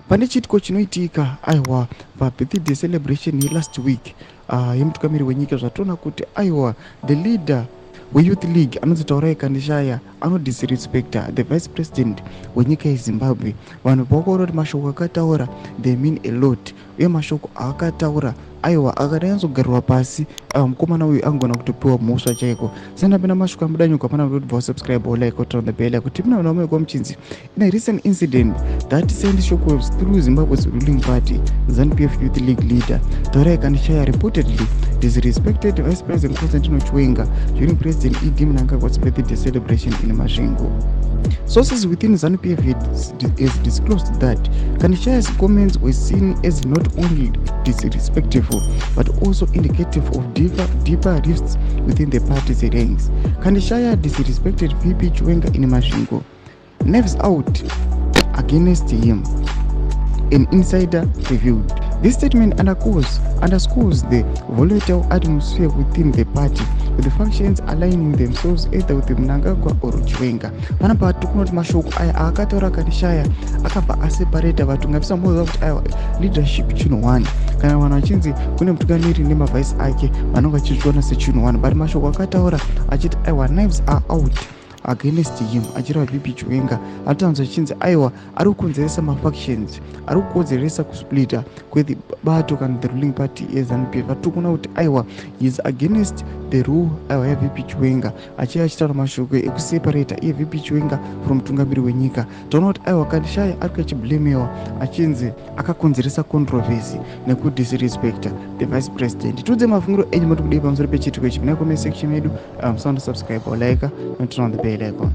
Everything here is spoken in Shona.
pane chitiko chinoitika aiwa pabirthday celebration yelast week yemutungamiri wenyika zvatoona kuti aiwa the leader weYouth League anonzi Taurai Kandishaya anodisrespecta the vice president wenyika yeZimbabwe. Vanhu pavakaona kuti mashoko akataura they mean a lot, uye mashoko akataura aiwa akadanyanzogarwa pasi mukomana uyu angona kutopiwa mhosva chaiko. Sendapenda mashoko amudanyuka pana kuti bva subscribe or like or turn on the bell kuti muna vanhu vamwe muchinzi. In a recent incident that sent shockwaves through Zimbabwe's ruling party, ZANU-PF Youth League leader Taurai Kandishaya reportedly disrespected Vice President Constantino Chiwenga during President Idi Mnangagwa's birthday celebration in Masvingo. Sources within ZANU-PF has disclosed that Kandishaya's comments were seen as not only disrespectful but also indicative of deeper rifts within the party's ranks. Kandishaya disrespected VP Chiwenga in Masvingo. Nerves out against him, an insider revealed. This statement underscores the volatile atmosphere within the party, with the factions aligning themselves either with Mnangagwa or Chiwenga. Panapa tukunoti mashoko aya akataura Kandishaya akabva aseparata vatungamisa moza kuti aiwa leadership chinhu one, kana vanhu vachinzi kune mutungamiri nemavhaisi ake vanonga vachichiona sechinhu one, but mashoko akataura achiti aiwa knives are out against him, achireva VP Chiwenga anotanzwa achinzi aiwa ari kukonzeresa mafactions, ari kukonzeresa kusplita kwebato kana the ruling party yeZANU-PF. Atikuna kuti aiwa is against the rule aiwa yaVP Chiwenga, achiva achitaura mashoko ekuseparata iye VP Chiwenga from mutungamiri wenyika. Taona kuti aiwa Kandishaya ari kachiblemewa achinzi akakonzeresa controversy nekudisrespecta the vice president. Tudze mafungiro enyu matikudei pamusoro pechitiko ichi. Kuna comment section yedu, musaona subscribe or like and turn on the bell icon.